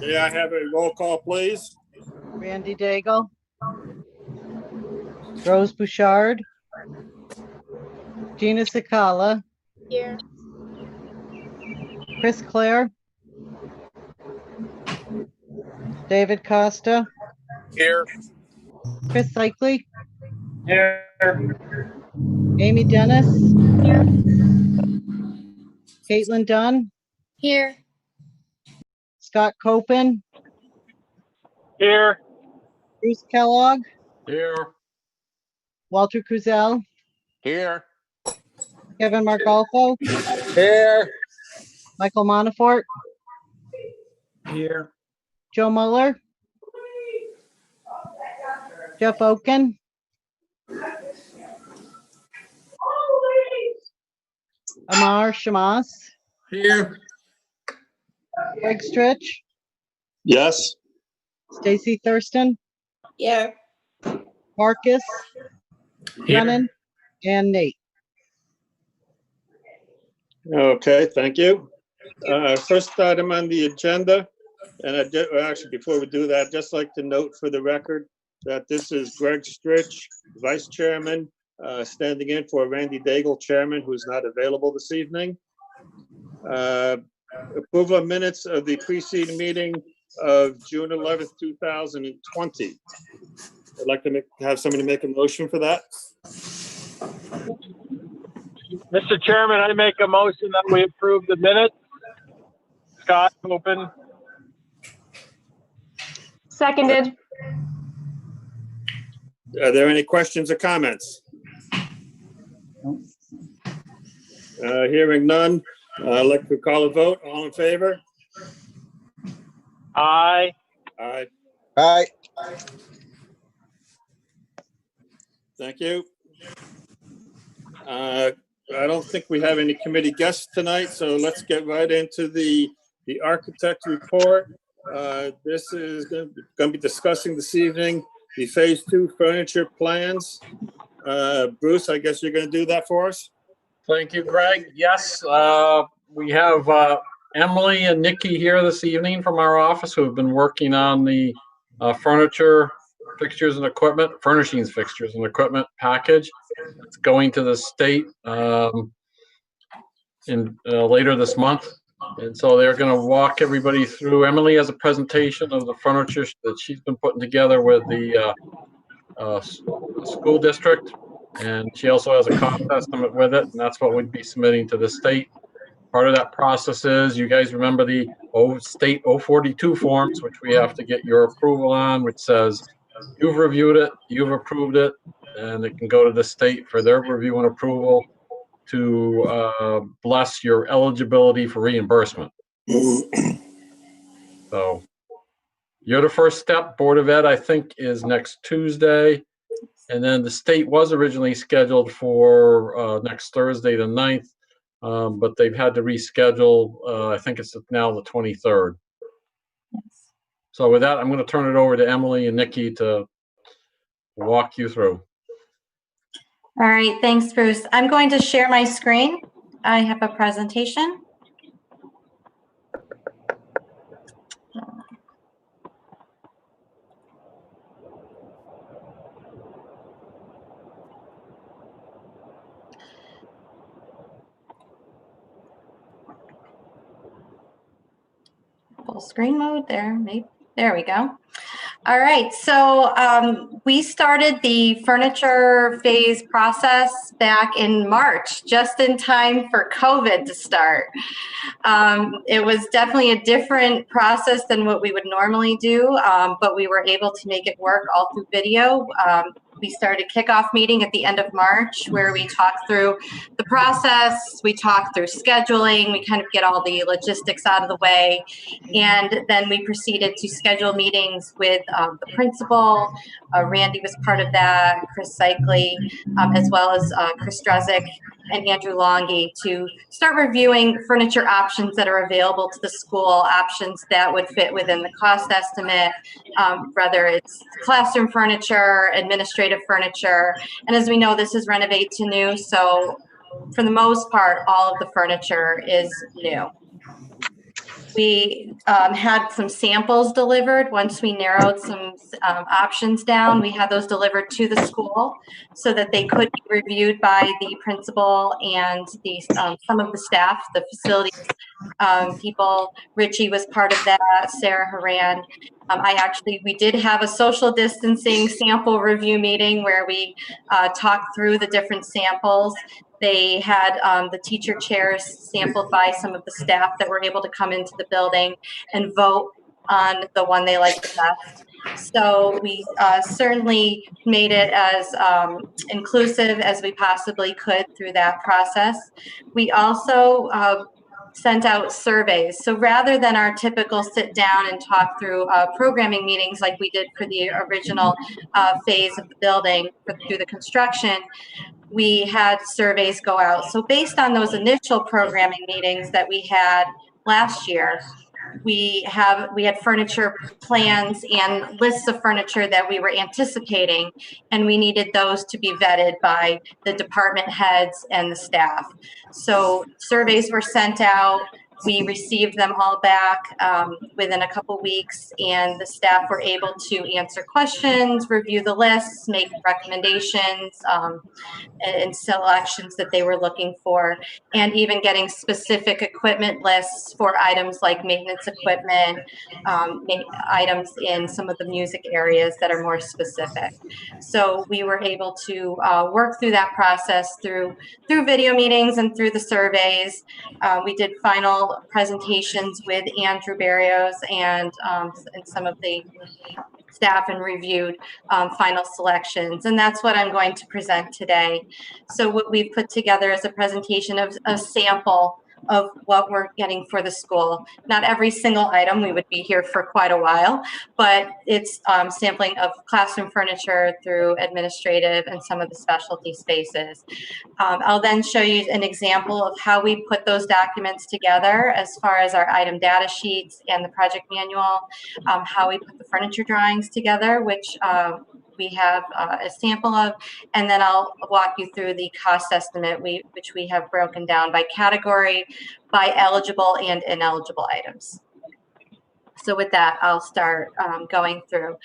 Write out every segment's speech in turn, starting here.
May I have a roll call, please? Randy Daigle. Rose Bouchard. Gina Sakala. Here. Chris Clare. David Costa. Here. Chris Cycli. Here. Amy Dennis. Here. Caitlin Dunn. Here. Scott Copen. Here. Bruce Kellogg. Here. Walter Cruzell. Here. Kevin Margalfo. Here. Michael Monfort. Here. Joe Muller. Jeff Oken. Amar Shamas. Here. Greg Stritch. Yes. Stacy Thurston. Here. Marcus. Brennan. And Nate. Okay, thank you. First item on the agenda, and actually, before we do that, I'd just like to note for the record that this is Greg Stritch, Vice Chairman, standing in for Randy Daigle, Chairman, who's not available this evening. Approval of minutes of the preceding meeting of June 11th, 2020. I'd like to have somebody make a motion for that. Mr. Chairman, I make a motion that we approve the minutes. Scott Copen. Seconded. Are there any questions or comments? Hearing none, I'd like to call a vote. All in favor? Aye. Aye. Aye. Thank you. I don't think we have any committee guests tonight, so let's get right into the architect report. This is going to be discussing this evening the phase 2 furniture plans. Bruce, I guess you're going to do that for us. Thank you, Greg. Yes, we have Emily and Nikki here this evening from our office who have been working on the furniture, fixtures and equipment, furnishings, fixtures and equipment package. It's going to the state later this month. And so they're going to walk everybody through. Emily has a presentation of the furniture that she's been putting together with the school district. And she also has a cost estimate with it. And that's what we'd be submitting to the state. Part of that process is, you guys remember the state 042 forms, which we have to get your approval on, which says you've reviewed it, you've approved it, and it can go to the state for their review and approval to bless your eligibility for reimbursement. So you're the first step. Board of Ed, I think, is next Tuesday. And then the state was originally scheduled for next Thursday, the 9th, but they've had to reschedule. I think it's now the 23rd. Yes. So with that, I'm going to turn it over to Emily and Nikki to walk you through. All right, thanks, Bruce. I'm going to share my screen. I have a presentation. Full screen mode there, maybe. There we go. All right, so we started the furniture phase process back in March, just in time for COVID to start. It was definitely a different process than what we would normally do, but we were able to make it work all through video. We started a kickoff meeting at the end of March where we talked through the process, we talked through scheduling, we kind of get all the logistics out of the way, and then we proceeded to schedule meetings with the principal. Randy was part of that, Chris Cycli, as well as Chris Drezik and Andrew Longy, to start reviewing furniture options that are available to the school, options that would fit within the cost estimate, whether it's classroom furniture, administrative furniture. And as we know, this is renovate to new, so for the most part, all of the furniture is new. We had some samples delivered. Once we narrowed some options down, we had those delivered to the school so that they could be reviewed by the principal and the some of the staff, the facilities people. Richie was part of that, Sarah Haran. We did have a social distancing sample review meeting where we talked through the different samples. They had the teacher chairs sampled by some of the staff that were able to come into the building and vote on the one they liked the best. So we certainly made it as inclusive as we possibly could through that process. We also sent out surveys. So rather than our typical sit down and talk through programming meetings like we did for the original phase of the building through the construction, we had surveys go out. So based on those initial programming meetings that we had last year, we had furniture plans and lists of furniture that we were anticipating, and we needed those to be vetted by the department heads and the staff. So surveys were sent out. We received them all back within a couple weeks, and the staff were able to answer questions, review the lists, make recommendations, and selections that they were looking for, and even getting specific equipment lists for items like maintenance equipment, items in some of the music areas that are more specific. So we were able to work through that process through video meetings and through the surveys. We did final presentations with Andrew Barrios and some of the staff and reviewed final selections. And that's what I'm going to present today. So what we've put together is a presentation of a sample of what we're getting for the school. Not every single item, we would be here for quite a while, but it's sampling of classroom furniture through administrative and some of the specialty spaces. I'll then show you an example of how we put those documents together as far as our item data sheets and the project manual, how we put the furniture drawings together, which we have a sample of, and then I'll walk you through the cost estimate, which we have broken down by category, by eligible and ineligible items. So with that, I'll start going through.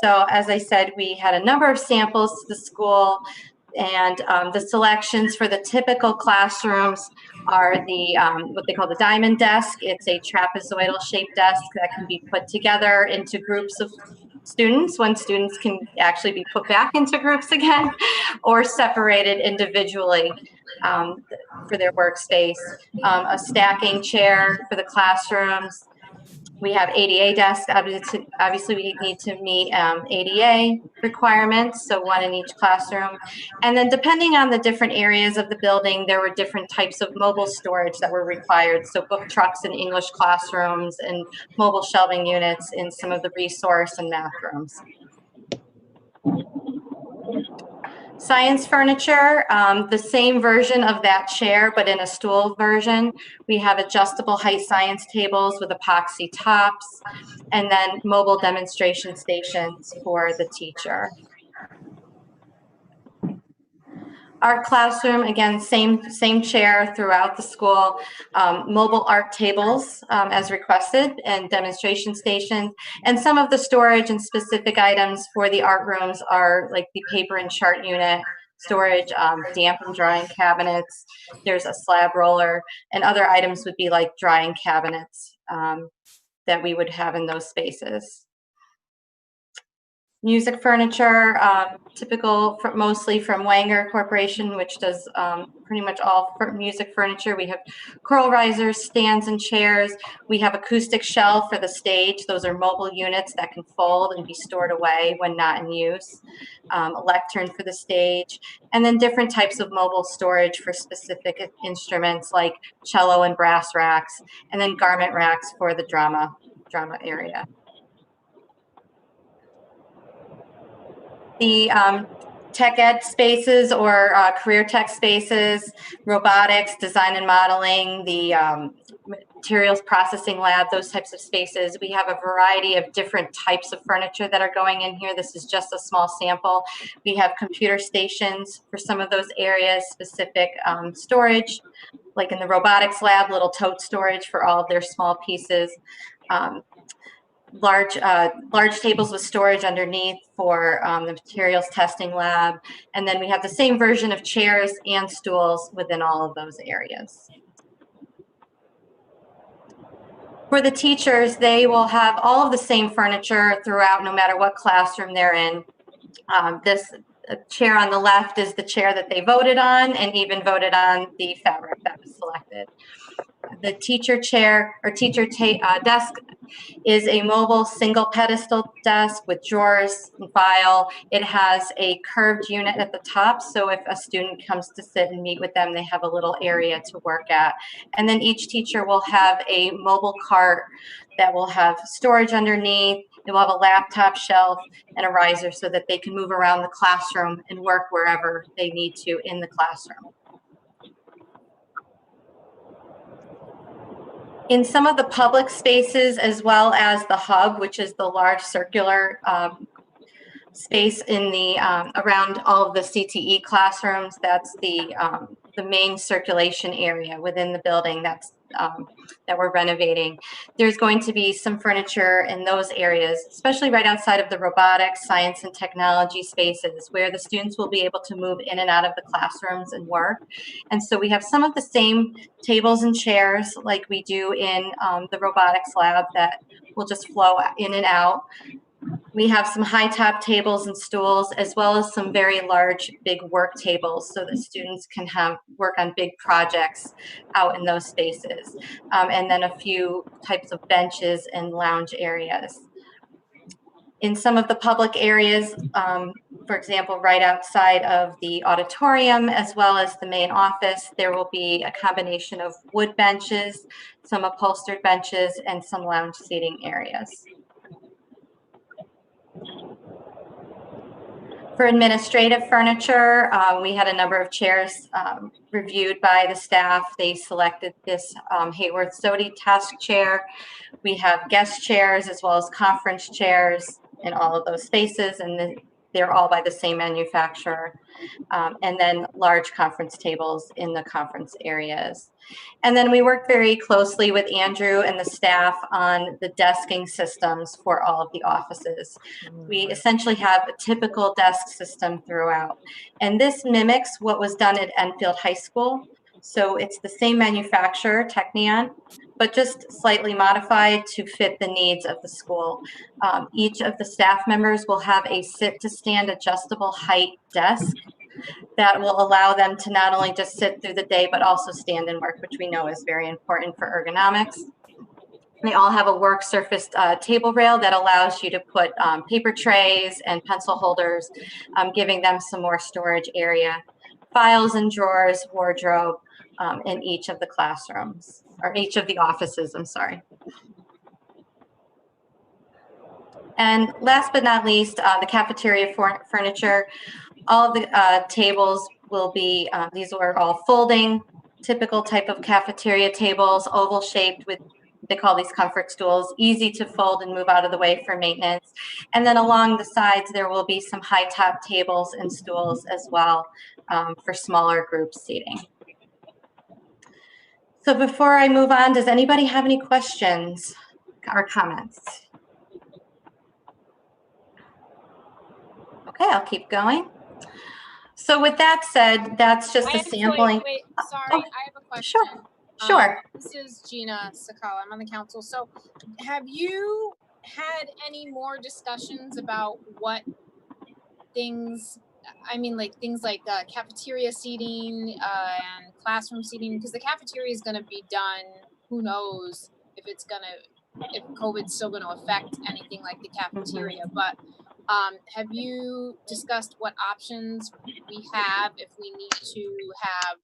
So as I said, we had a number of samples to the school, and the selections for the typical classrooms are the what they call the diamond desk. It's a trapezoidal shaped desk that can be put together into groups of students when students can actually be put back into groups again, or separated individually for their workspace. A stacking chair for the classrooms. We have ADA desks. Obviously, we need to meet ADA requirements, so one in each classroom. And then depending on the different areas of the building, there were different types of mobile storage that were required. So book trucks in English classrooms and mobile shelving units in some of the resource and math rooms. Science furniture, the same version of that chair, but in a stool version. We have adjustable height science tables with epoxy tops, and then mobile demonstration stations for the teacher. Art classroom, again, same chair throughout the school. Mobile art tables as requested, and demonstration stations. And some of the storage and specific items for the art rooms are like the paper and chart unit storage, damp and drying cabinets. There's a slab roller, and other items would be like drying cabinets that we would have in those spaces. Music furniture, typical mostly from Wenger Corporation, which does pretty much all music furniture. We have curl risers, stands, and chairs. We have acoustic shelf for the stage. Those are mobile units that can fold and be stored away when not in use. A lectern for the stage, and then different types of mobile storage for specific instruments like cello and brass racks, and then garment racks for the drama area. The tech ed spaces or career tech spaces, robotics, design and modeling, the materials processing lab, those types of spaces. We have a variety of different types of furniture that are going in here. This is just a small sample. We have computer stations for some of those areas, specific storage, like in the robotics lab, little tote storage for all of their small pieces. Large tables with storage underneath for the materials testing lab. And then we have the same version of chairs and stools within all of those areas. For the teachers, they will have all of the same furniture throughout, no matter what classroom they're in. This chair on the left is the chair that they voted on and even voted on the fabric that was selected. The teacher chair or teacher desk is a mobile single pedestal desk with drawers and file. It has a curved unit at the top, so if a student comes to sit and meet with them, they have a little area to work at. And then each teacher will have a mobile cart that will have storage underneath. It will have a laptop shelf and a riser so that they can move around the classroom and work wherever they need to in the classroom. In some of the public spaces, as well as the hub, which is the large circular space in the around all of the CTE classrooms, that's the main circulation area within the building that's that we're renovating. There's going to be some furniture in those areas, especially right outside of the robotics, science, and technology spaces, where the students will be able to move in and out of the classrooms and work. And so we have some of the same tables and chairs like we do in the robotics lab that will just flow in and out. We have some high top tables and stools, as well as some very large, big work tables so that students can work on big projects out in those spaces. And then a few types of benches and lounge areas. In some of the public areas, for example, right outside of the auditorium, as well as the main office, there will be a combination of wood benches, some upholstered benches, and some lounge seating areas. For administrative furniture, we had a number of chairs reviewed by the staff. They selected this Hayworth Sodi task chair. We have guest chairs as well as conference chairs in all of those spaces, and they're all by the same manufacturer. And then large conference tables in the conference areas. And then we work very closely with Andrew and the staff on the desking systems for all of the offices. We essentially have a typical desk system throughout. And this mimics what was done at Enfield High School. So it's the same manufacturer, Technion, but just slightly modified to fit the needs of the school. Each of the staff members will have a sit-to-stand adjustable height desk that will allow them to not only just sit through the day, but also stand and work, which we know is very important for ergonomics. They all have a work surface table rail that allows you to put paper trays and pencil holders, giving them some more storage area. Files and drawers, wardrobe in each of the classrooms, or each of the offices, I'm sorry. And last but not least, the cafeteria furniture. All of the tables will be, these are all folding, typical type of cafeteria tables, oval shaped with, they call these comfort stools, easy to fold and move out of the way for maintenance. And then along the sides, there will be some high top tables and stools as well for smaller group seating. So before I move on, does anybody have any questions or comments? Okay, I'll keep going. So with that said, that's just a sampling. Wait, sorry, Oh, I have a question. Sure. This is Gina Sakala. I'm on the council. So have you had any more discussions about what things, I mean, like things like cafeteria seating and classroom seating? Because the cafeteria is going to be done, who knows if it's going to, if COVID's still going to affect anything like the cafeteria. But have you discussed what options we have if we need to have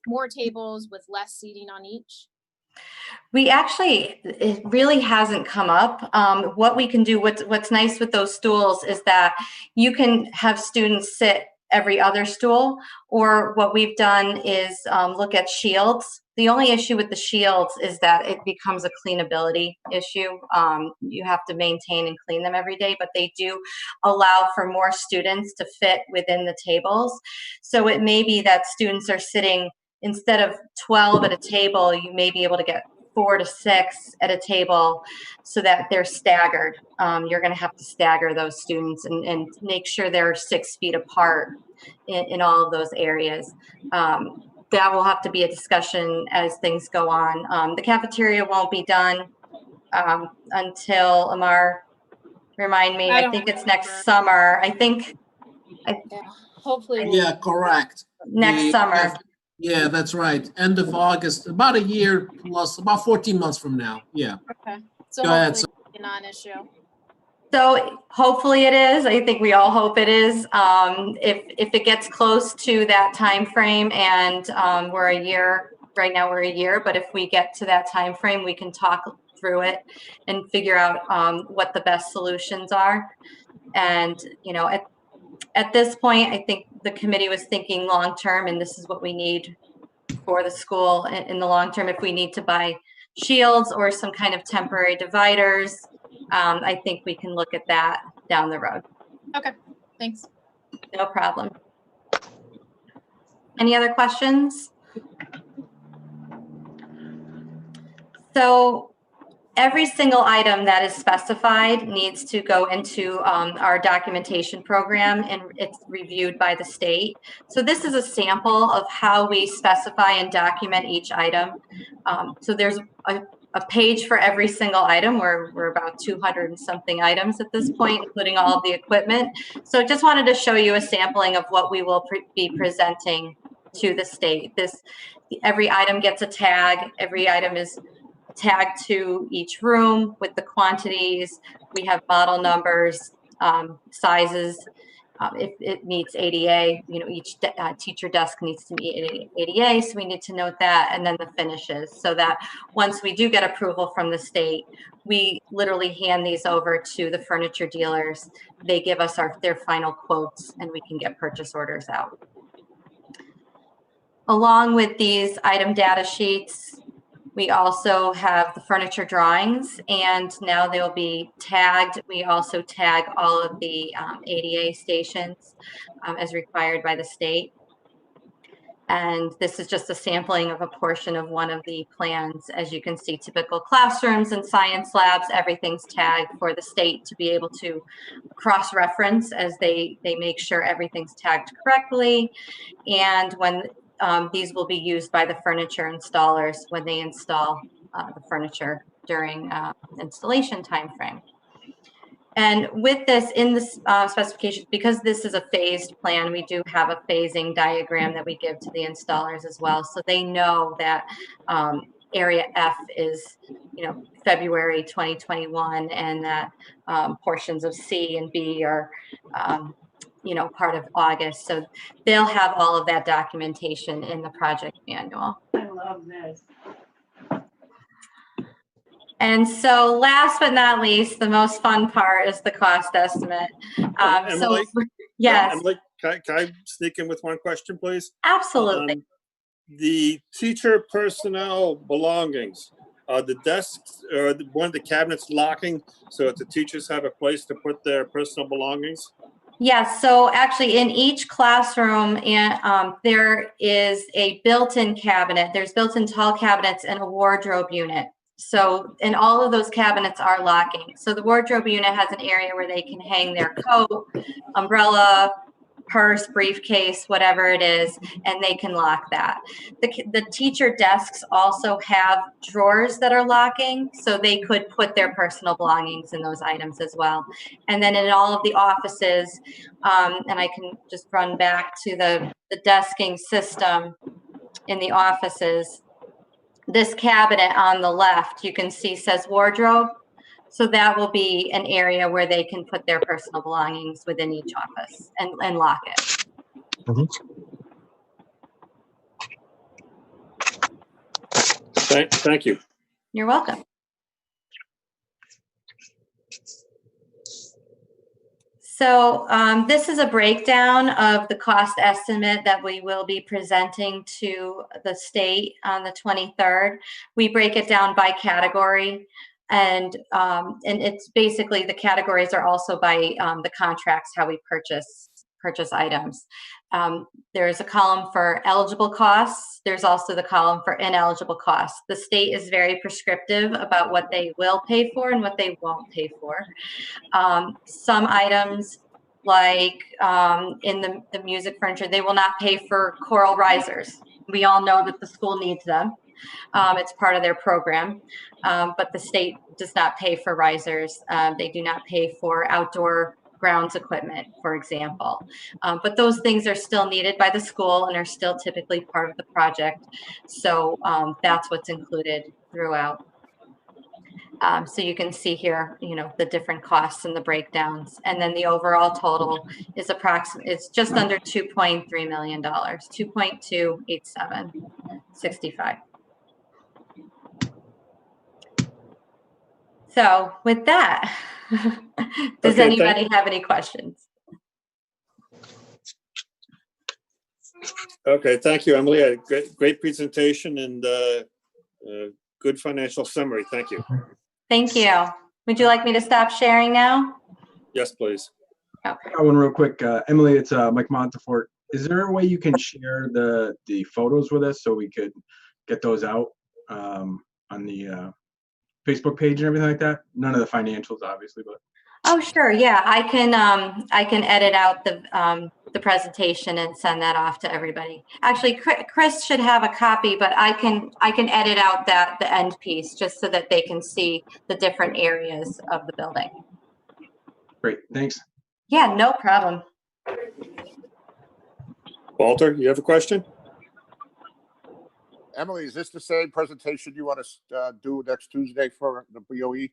more tables with less seating on each? We actually, it really hasn't come up. What we can do, what's nice with those stools is that you can have students sit every other stool, or what we've done is look at shields. The only issue with the shields is that it becomes a cleanability issue. You have to maintain and clean them every day, but they do allow for more students to fit within the tables. So it may be that students are sitting instead of 12 at a table, you may be able to get 4 to 6 at a table so that they're staggered. You're going to have to stagger those students and make sure they're 6 feet apart in all of those areas. That will have to be a discussion as things go on. The cafeteria won't be done until, Amar, remind me, I think it's next summer. I think Yeah, hopefully. Yeah, correct. next The- summer. Yeah, that's right. End of August, about a year plus, about 14 months from now. Yeah. Okay. So Go ahead, hopefully a non-issue. So hopefully it is. I think we all hope it is. If it gets close to that time frame, and we're a year right now, we're a year. But if we get to that time frame, we can talk through it and figure out what the best solutions are. And at this point, I think the committee was thinking long term, and this is what we need for the school in the long term. If we need to buy shields or some kind of temporary dividers, I think we can look at that down the road. Okay, thanks. No problem. Any other questions? So every single item that is specified needs to go into our documentation program, and it's reviewed by the state. So this is a sample of how we specify and document each item. So there's a page for every single item. We're about 200 and something items at this point, including all of the equipment. So just wanted to show you a sampling of what we will be presenting to the state. Every item gets a tag. Every item is tagged to each room with the quantities. We have bottle numbers, sizes. If it meets ADA, each teacher desk needs to meet ADA, so we need to note that, and then the finishes, so that once we do get approval from the state, we literally hand these over to the furniture dealers. They give us their final quotes, and we can get purchase orders out. Along with these item data sheets, we also have the furniture drawings, and now they'll be tagged. We also tag all of the ADA stations as required by the state. And this is just a sampling of a portion of one of the plans. As you can see, typical classrooms and science labs, everything's tagged for the state to be able to cross-reference as they make sure everything's tagged correctly. And when these will be used by the furniture installers when they install the furniture during installation timeframe. And with this in the specifications, because this is a phased plan, we do have a phasing diagram that we give to the installers as well. So they know that area F is, February 2021, and that portions of C and B are part of August. So they'll have all of that documentation in the project manual. I love this. And so last but not least, the most fun part is the cost estimate. Emily? Yes, Emily, can I sneak in with one question, please? absolutely. The teacher personnel belongings, are the desks or one of the cabinets locking so that the teachers have a place to put their personal belongings? Yes, so actually in each classroom, there is a built-in cabinet. There's built-in tall cabinets and a wardrobe unit. So, and all of those cabinets are locking. So the wardrobe unit has an area where they can hang their coat, umbrella, purse, briefcase, whatever it is, and they can lock that. The teacher desks also have drawers that are locking, so they could put their personal belongings in those items as well. And then in all of the offices, and I can just run back to the desking system in the offices, this cabinet on the left, you can see says wardrobe. So that will be an area where they can put their personal belongings within each office and lock it. Thank you. You're welcome. So this is a breakdown of the cost estimate that we will be presenting to the state on the 23rd. We break it down by category. And it's basically the categories are also by the contracts, how we purchase items. There's a column for eligible costs. There's also the column for ineligible costs. The state is very prescriptive about what they will pay for and what they won't pay for. Some items, like in the music furniture, they will not pay for choral risers. We all know that the school needs them. It's part of their program, but the state does not pay for risers. They do not pay for outdoor grounds equipment, for example. But those things are still needed by the school and are still typically part of the project. So that's what's included throughout. So you can see here, the different costs and the breakdowns. And then the overall total is it's just under $2.3 million, 2.28765. So with that, does Okay, anybody have any questions? Okay, thank you, Emily. A great presentation and good financial summary. Thank you. Thank you. Would you like me to stop sharing now? Yes, please. Okay. I one real quick. Emily, it's Mike Montefort. Is there a way you can share the photos with us so we could get those out on the Facebook page and everything like that? None of the financials, obviously, but. Oh, sure. Yeah, I can edit out the presentation and send that off to everybody. Actually, Chris should have a copy, but I can edit out the end piece just so that they can see the different areas of the building. Great, thanks. Yeah, no problem. Walter, you have a question? Emily, is this the same presentation you want to do next Tuesday for the BOE?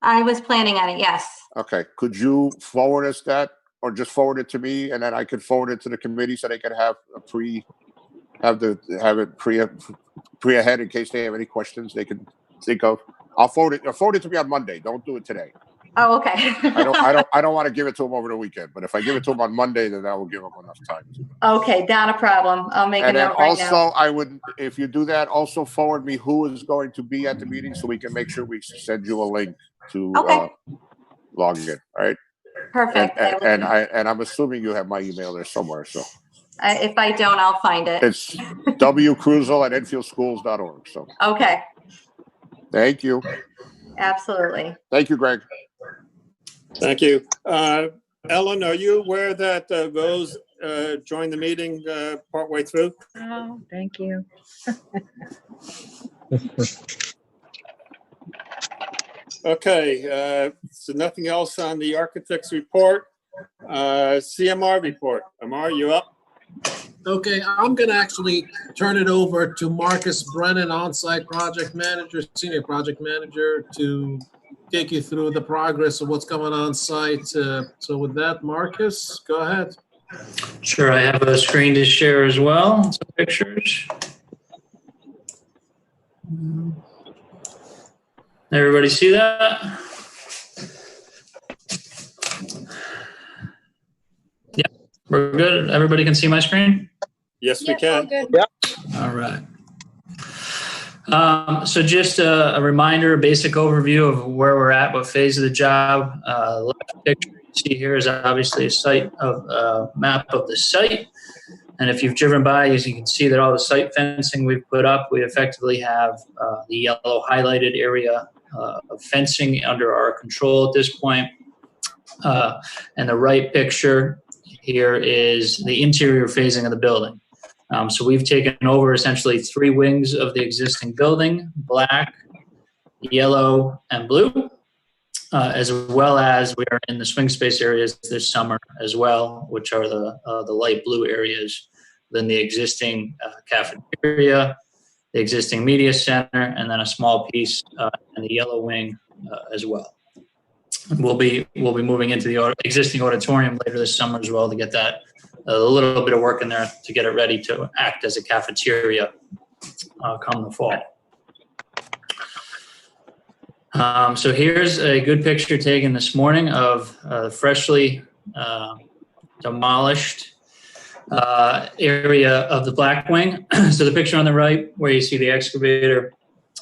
I was planning on it, yes. Okay, could you forward us that, or just forward it to me, and then I could forward it to the committee so they could have it pre ahead in case they have any questions they can think of. I'll forward it to me on Monday. Don't do it today. Oh, okay. I don't want to give it to them over the weekend, but if I give it to them on Monday, then that will give them enough time. Okay, not a problem. I'll make a note right now. And then also, I would, if you do that, also forward me who is going to be at the meeting so we can make sure we send you a link to log in. All right. Perfect. And I'm assuming you have my email there somewhere. So if I don't, I'll find it. it's wcruzel@enfieldschools.org. So okay. Thank you. Absolutely. Thank you, Greg. Thank you. Ellen, are you aware that Rose joined the meeting partway through? Oh, thank you. Okay, so nothing else on the architect's report. CMR report. Amar, you up? Okay, I'm gonna actually turn it over to Marcus Brennan, on-site project manager, senior project manager, to take you through the progress of what's going on site. So with that, Marcus, go ahead. Sure, I have a screen to share as well, some pictures. Everybody see that? Yeah, we're good. Everybody can see my screen? Yes, we can. Good. All right. So just a reminder, a basic overview of where we're at, what phase of the job. Left picture you see here is obviously a map of the site. And if you've driven by, as you can see that all the site fencing we've put up, we effectively have the yellow highlighted area of fencing under our control at this point. And the right picture here is the interior phasing of the building. So we've taken over essentially 3 wings of the existing building, black, yellow, and blue, as well as we are in the swing space areas this summer as well, which are the light blue areas within the existing cafeteria, the existing media center, and then a small piece in the yellow wing as well. We'll be moving into the existing auditorium later this summer as well to get that a little bit of work in there to get it ready to act as a cafeteria come the fall. So here's a good picture taken this morning of the freshly demolished area of the Black Wing. So the picture on the right where you see the excavator,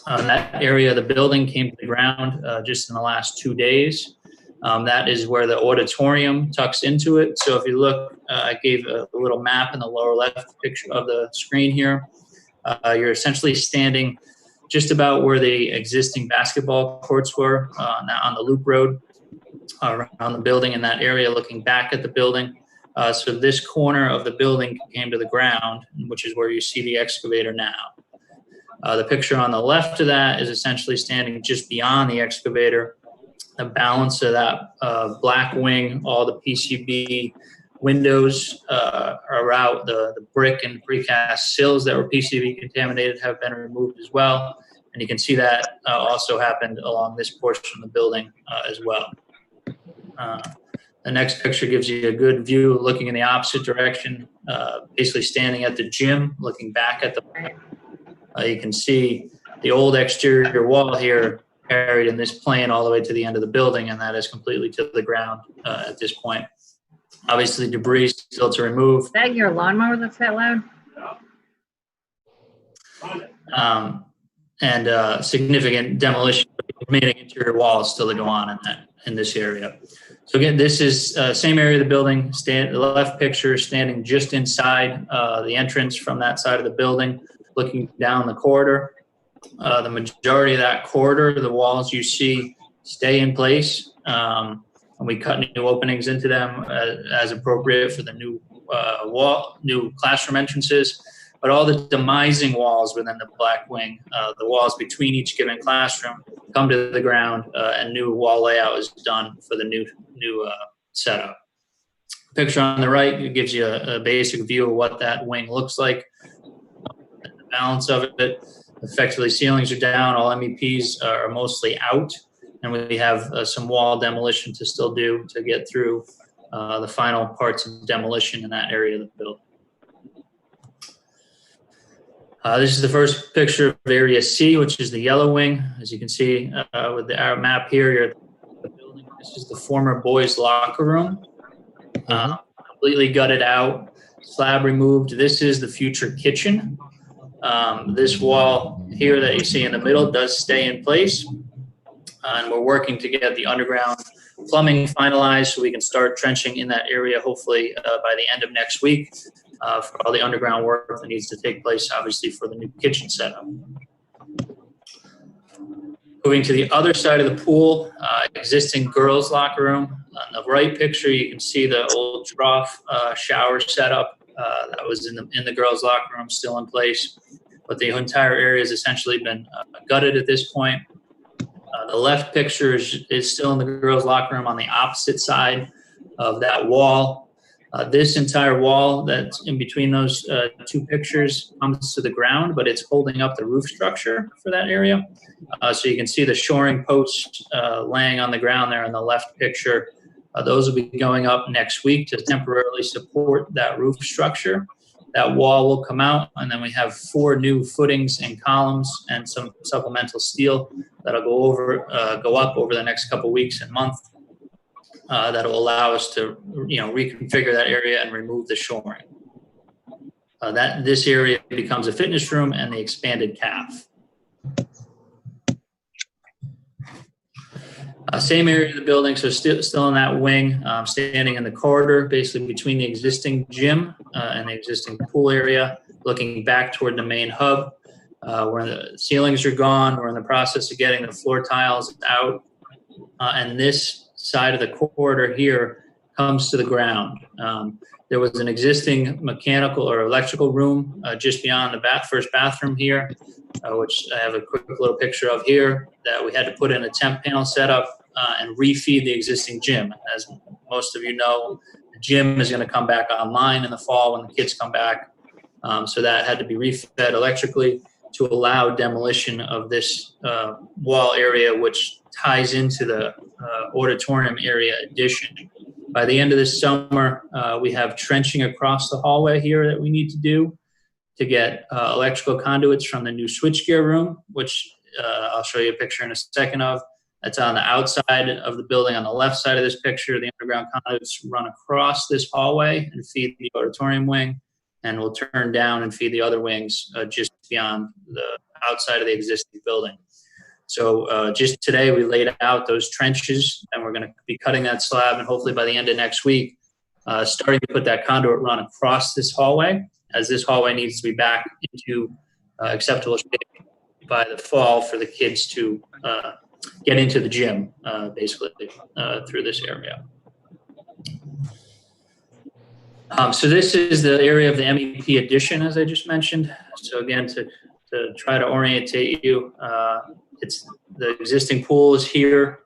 that area of the building came to the ground just in the last 2 days. That is where the auditorium tucks into it. So if you look, I gave a little map in the lower left picture of the screen here. You're essentially standing just about where the existing basketball courts were on the loop road around the building in that area, looking back at the building. So this corner of the building came to the ground, which is where you see the excavator now. The picture on the left of that is essentially standing just beyond the excavator. The balance of that black wing, all the PCB windows are out. The brick and precast sills that were PCB contaminated have been removed as well. And you can see that also happened along this portion of the building as well. The next picture gives you a good view looking in the opposite direction, basically standing at the gym, looking back at the you can see the old exterior wall here carried in this plane all the way to the end of the building, and that is completely to the ground at this point. Obviously, debris still to remove. Is that your lawnmower that's that loud? And significant demolition of the remaining interior walls still to go on in this area. So again, this is same area of the building. The left picture standing just inside the entrance from that side of the building, looking down the corridor. The majority of that corridor, the walls you see stay in place. And we cut new openings into them as appropriate for the new new classroom entrances. But all the demising walls within the black wing, the walls between each given classroom, come to the ground, and new wall layout is done for the new setup. The picture on the right gives you a basic view of what that wing looks like. The balance of it, effectively ceilings are down, all MEPs are mostly out, and we have some wall demolition to still do to get through the final parts of demolition in that area of the building. This is the first picture of Area C, which is the yellow wing. As you can see with our map here, you're at the building. This is the former boys' locker room. Completely gutted out, slab removed. This is the future kitchen. This wall here that you see in the middle does stay in place. And we're working to get the underground plumbing finalized so we can start trenching in that area, hopefully by the end of next week. For all the underground work that needs to take place, obviously, for the new kitchen setup. Moving to the other side of the pool, existing girls' locker room. On the right picture, you can see the old trough shower setup that was in the girls' locker room, still in place. But the entire area has essentially been gutted at this point. The left picture is still in the girls' locker room on the opposite side of that wall. This entire wall that's in between those two pictures comes to the ground, but it's holding up the roof structure for that area. So you can see the shoring posts laying on the ground there in the left picture. Those will be going up next week to temporarily support that roof structure. That wall will come out, and then we have 4 new footings and columns and some supplemental steel that'll go up over the next couple weeks and month. That'll allow us to, reconfigure that area and remove the shoring. This area becomes a fitness room and the expanded calf. Same area of the building, so still in that wing, standing in the corridor, basically between the existing gym and the existing pool area, looking back toward the main hub. Where the ceilings are gone, we're in the process of getting the floor tiles out, and this side of the corridor here comes to the ground. There was an existing mechanical or electrical room just beyond the first bathroom here, which I have a quick little picture of here, that we had to put in a temp panel setup and refeed the existing gym. As most of you know, the gym is going to come back online in the fall when the kids come back. So that had to be refed electrically to allow demolition of this wall area, which ties into the auditorium area addition. By the end of this summer, we have trenching across the hallway here that we need to do to get electrical conduits from the new switchgear room, which I'll show you a picture in a second of. That's on the outside of the building on the left side of this picture. The underground conduits run across this hallway and feed the auditorium wing, and will turn down and feed the other wings just beyond the outside of the existing building. So just today, we laid out those trenches, and we're going to be cutting that slab, and hopefully by the end of next week, starting to put that conduit run across this hallway, as this hallway needs to be back into acceptable shape by the fall for the kids to get into the gym, basically, through this area. So this is the area of the MEP addition, as I just mentioned. So again, to try to orientate you, it's the existing pool is here.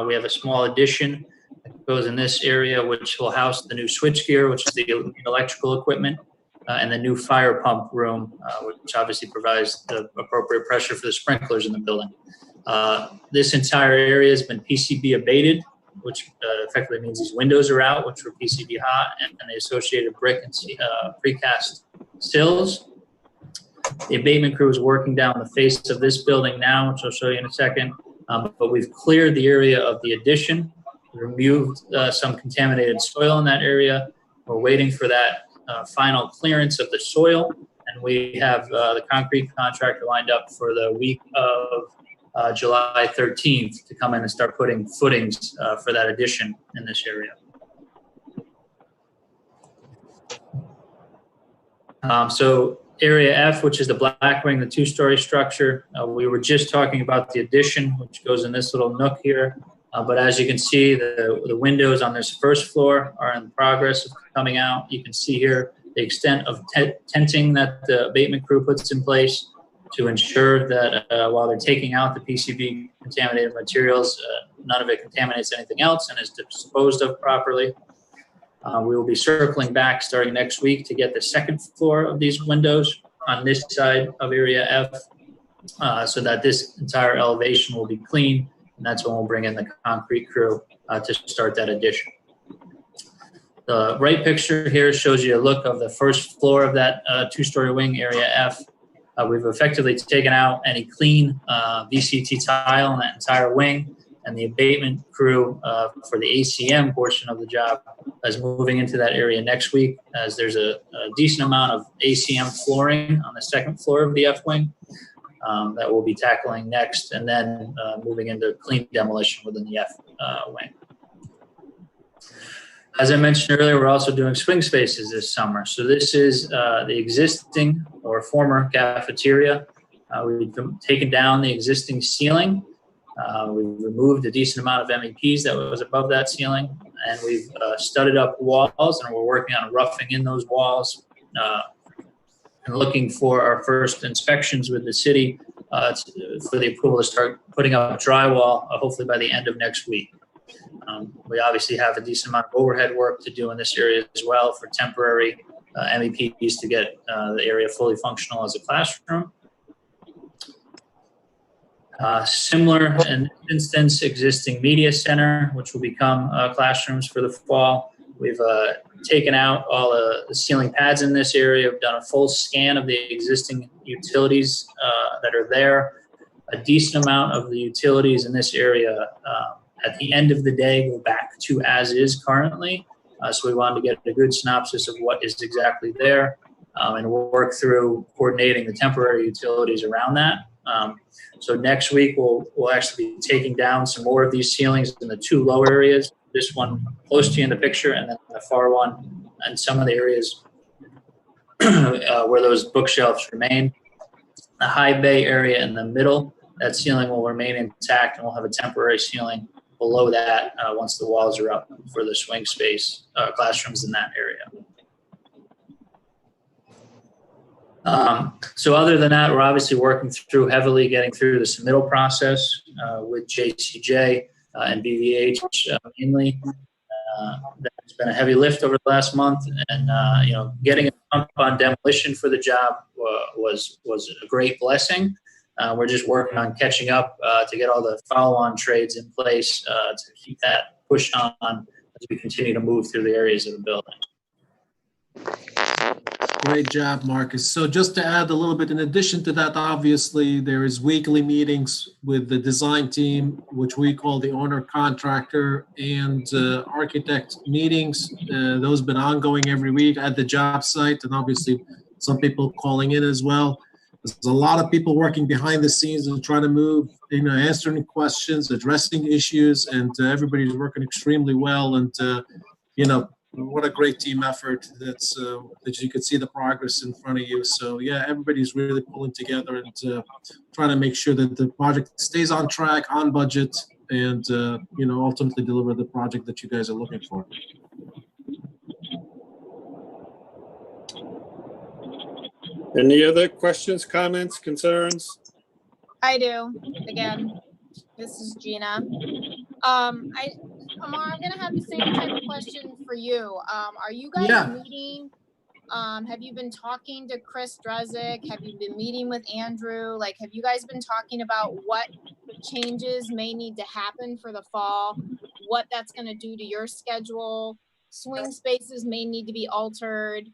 We have a small addition that goes in this area, which will house the new switchgear, which is the electrical equipment, and the new fire pump room, which obviously provides the appropriate pressure for the sprinklers in the building. This entire area has been PCB abated, which effectively means these windows are out, which were PCB hot, and the associated brick and precast sills. The abatement crew is working down the face of this building now, which I'll show you in a second. But we've cleared the area of the addition, removed some contaminated soil in that area. We're waiting for that final clearance of the soil, and we have the concrete contractor lined up for the week of July 13th to come in and start putting footings for that addition in this area. So Area F, which is the black wing, the two-story structure, we were just talking about the addition, which goes in this little nook here. But as you can see, the windows on this first floor are in progress of coming out. You can see here the extent of tenting that the abatement crew puts in place to ensure that while they're taking out the PCB contaminated materials, none of it contaminates anything else and is disposed of properly. We will be circling back starting next week to get the second floor of these windows on this side of Area F, so that this entire elevation will be clean, and that's when we'll bring in the concrete crew to start that addition. The right picture here shows you a look of the first floor of that two-story wing, Area F. We've effectively taken out any clean VCT tile in that entire wing, and the abatement crew for the ACM portion of the job is moving into that area next week, as there's a decent amount of ACM flooring on the second floor of the F wing that we'll be tackling next, and then moving into clean demolition within the F wing. As I mentioned earlier, we're also doing swing spaces this summer. So this is the existing or former cafeteria. We've taken down the existing ceiling. We've removed a decent amount of MEPs that was above that ceiling, and we've studded up walls, and we're working on roughing in those walls and looking for our first inspections with the city for the approval to start putting up drywall, hopefully by the end of next week. We obviously have a decent amount of overhead work to do in this area as well for temporary MEPs to get the area fully functional as a classroom. Similar in this instance, existing media center, which will become classrooms for the fall. We've taken out all the ceiling pads in this area. We've done a full scan of the existing utilities that are there. A decent amount of the utilities in this area at the end of the day go back to as is currently. So we wanted to get a good synopsis of what is exactly there and work through coordinating the temporary utilities around that. So next week, we'll actually be taking down some more of these ceilings in the two lower areas. This one close to you in the picture, and then the far one, and some of the areas where those bookshelves remain. The high bay area in the middle, that ceiling will remain intact, and we'll have a temporary ceiling below that once the walls are up for the swing space classrooms in that area. So other than that, we're obviously working through heavily getting through the submittal process with JCJ and BVH mainly. That's been a heavy lift over the last month, and getting a pump on demolition for the job was a great blessing. We're just working on catching up to get all the follow-on trades in place to keep that push on as we continue to move through the areas of the building. Great job, Marcus. So just to add a little bit, in addition to that, obviously, there is weekly meetings with the design team, which we call the owner, contractor, and architect meetings. Those have been ongoing every week at the job site, and obviously some people calling in as well. There's a lot of people working behind the scenes and trying to move, answering questions, addressing issues, and everybody's working extremely well. And, what a great team effort that you could see the progress in front of you. So yeah, everybody's really pulling together and trying to make sure that the project stays on track, on budget, and ultimately deliver the project that you guys are looking for. Any other questions, comments, concerns? I do. Again, this is Gina. Amar, I'm gonna have the same type of question for you. Are you guys Yeah. meeting? Have you been talking to Chris Drezik? Have you been meeting with Andrew? Like, have you guys been talking about what changes may need to happen for the fall? What that's gonna do to your schedule? Swing spaces may need to be altered.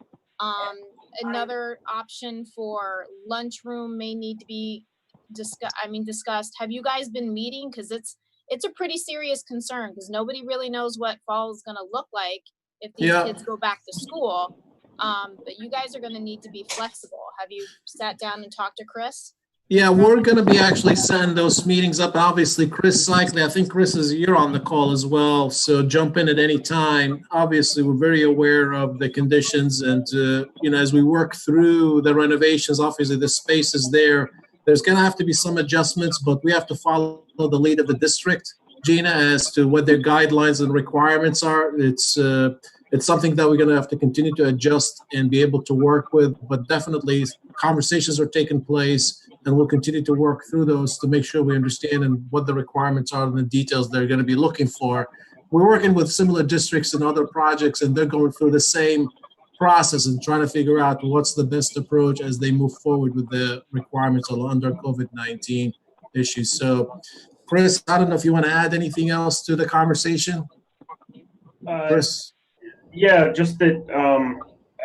Another option for lunchroom may need to be discussed. Have you guys been meeting? Because it's a pretty serious concern, because nobody really knows what fall is going to look like if these kids go back to school. But you guys are going to need to be flexible. Have you sat down and talked to Chris? Yeah, we're going to be actually setting those meetings up. Obviously, Chris Cycling, I think Chris is here on the call as well, so jump in at any time. Obviously, we're very aware of the conditions, and as we work through the renovations, obviously the space is there. There's going to have to be some adjustments, but we have to follow the lead of the district, Gina, as to what their guidelines and requirements are. It's something that we're going to have to continue to adjust and be able to work with, but definitely conversations are taking place, and we'll continue to work through those to make sure we understand and what the requirements are and the details they're going to be looking for. We're working with similar districts and other projects, and they're going through the same process and trying to figure out what's the best approach as they move forward with the requirements under COVID-19 issues. So, Chris, I don't know if you want to add anything else to the conversation. Chris? Yeah, just that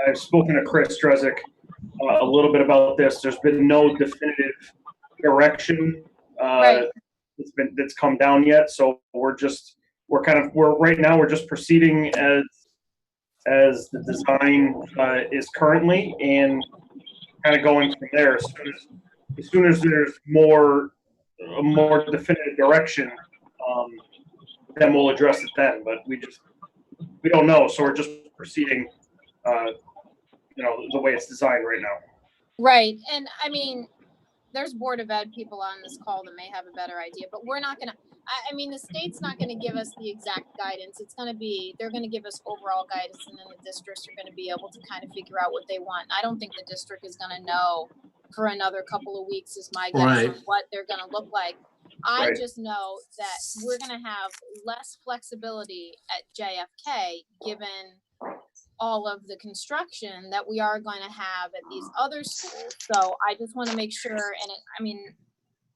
I've spoken to Chris Drezik a little bit about this. There's been no definitive direction that's come down yet. So we're right now just proceeding as the design is currently, and kind of going from there. As soon as there's a more definitive direction, then we'll address it then. But we don't know, so we're just proceeding, the way it's designed right now. Right, and I mean, there's Board of Ed people on this call that may have a better idea, but we're not gonna. The state's not going to give us the exact guidance. They're going to give us overall guidance, and then the districts are going to be able to kind of figure out what they want. I don't think the district is going to know for another couple of weeks, is my guess, on what they're going to look like. I just know that we're going to have less flexibility at JFK, given all of the construction that we are going to have at these other schools. So I just want to make sure,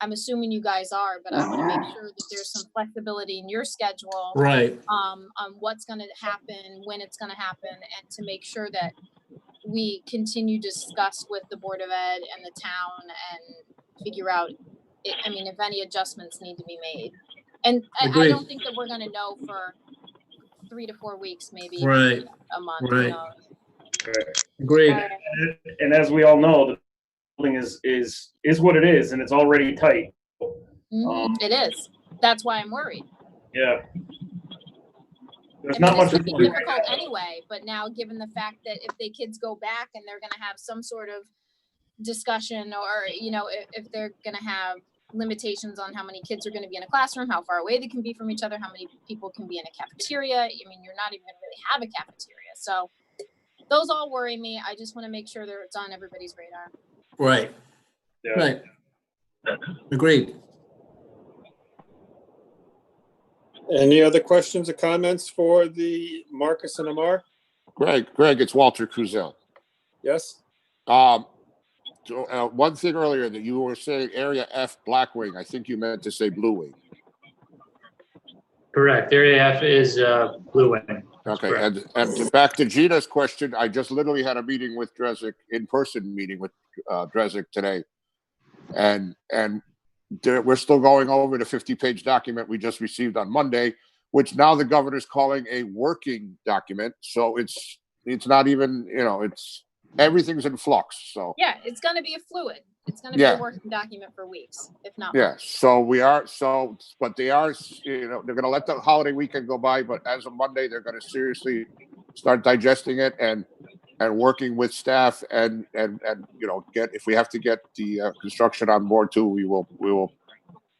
I'm assuming you guys are, but I want to make sure that there's some flexibility in your schedule, on what's going to happen, when it's going to happen, and to make sure that we continue to discuss with the Board of Ed and the town and figure out, if any adjustments need to be made. And I don't think that we're going to know for 3 to 4 weeks, maybe a month. Right. Agreed. And as we all know, the building is what it is, and it's already tight. It is. That's why I'm worried. Yeah. There's not much to be difficult anyway, but now given the fact that if the kids go back and they're going to have some sort of discussion, or if they're going to have limitations on how many kids are going to be in a classroom, how far away they can be from each other, how many people can be in a cafeteria. You're not even going to really have a cafeteria. So those all worry me. I just want to make sure that it's on everybody's radar. Right. Yeah. Right. Agreed. Any other questions or comments for the Marcus and Amar? Greg, it's Walter Kuzel. Yes. One thing earlier that you were saying Area F Blackwing, I think you meant to say Blue Wing. Correct. Area F is Blue Wing. Okay, and back to Gina's question, I just literally had a meeting with Drezik, in-person meeting with Drezik today, and we're still going over the 50-page document we just received on Monday, which now the governor's calling a working document. So it's not even, everything's in flux, so. Yeah, it's gonna be a fluid. It's gonna be Yeah. a working document for weeks, if not. Yeah, months. so but they are, they're gonna let the holiday weekend go by, but as of Monday, they're gonna seriously start digesting it and working with staff and if we have to get the construction on board too, we will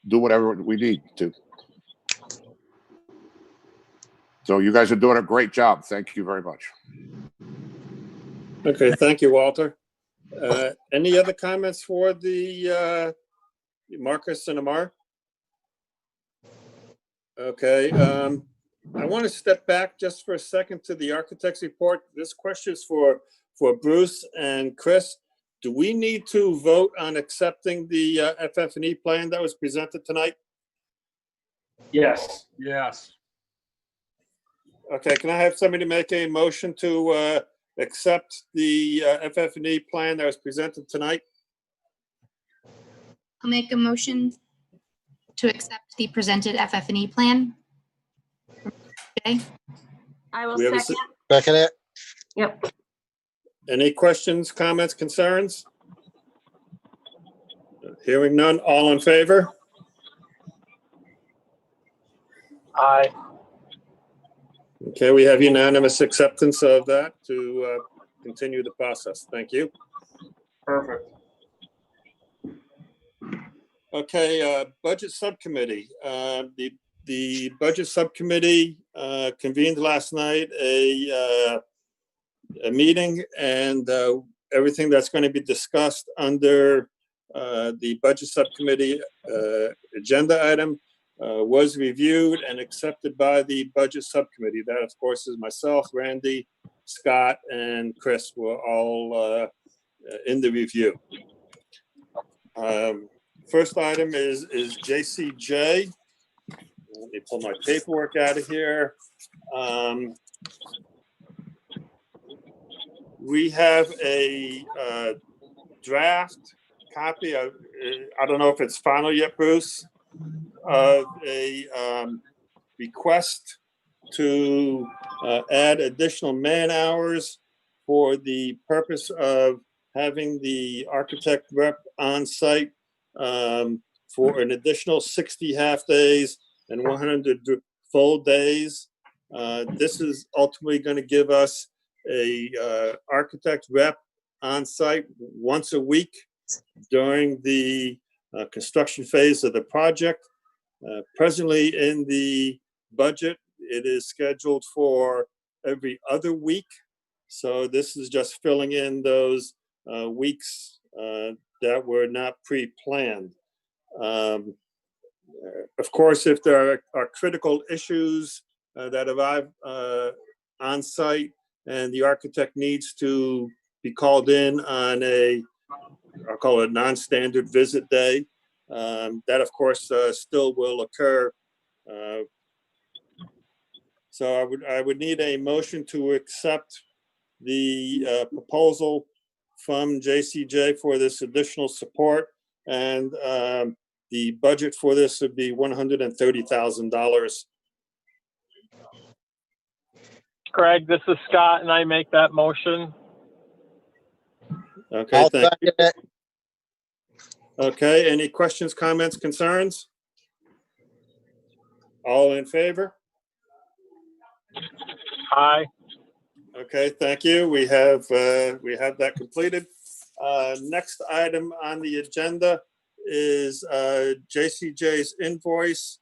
do whatever we need to. So you guys are doing a great job. Thank you very much. Okay, thank you, Walter. Any other comments for the Marcus and Amar? Okay, I want to step back just for a second to the architect's report. This question is for Bruce and Chris. Do we need to vote on accepting the FF&E plan that was presented tonight? Yes. Yes. Okay, can I have somebody make a motion to accept the FF&E plan that was presented tonight? I'll make a motion to accept the presented FF&E plan. Okay. I will We have a second. Second it. Yep. Any questions, comments, concerns? Hearing none, all in favor? Aye. Okay, we have unanimous acceptance of that to continue the process. Thank you. Perfect. Okay, Budget Subcommittee. The Budget Subcommittee convened last night a meeting, and everything that's going to be discussed under the Budget Subcommittee agenda item was reviewed and accepted by the Budget Subcommittee. That, of course, is myself, Randy, Scott, and Chris were all in the review. First item is JCJ. Let me pull my paperwork out of here. We have a draft copy of, I don't know if it's final yet, Bruce, of a request to add additional man hours for the purpose of having the architect rep on site for an additional 60 half days and 100 full days. This is ultimately going to give us a architect rep on site once a week during the construction phase of the project. Presently in the budget, it is scheduled for every other week. So this is just filling in those weeks that were not pre-planned. Of course, if there are critical issues that arrive on site and the architect needs to be called in on I'll call it a non-standard visit day, that of course still will occur. So I would need a motion to accept the proposal from JCJ for this additional support, and the budget for this would be $130,000. Craig, this is Scott, and I make that motion. Okay, I'll thank you. second it. Okay, any questions, comments, concerns? All in favor? Aye. Okay, thank you. We have that completed. Next item on the agenda is JCJ's invoice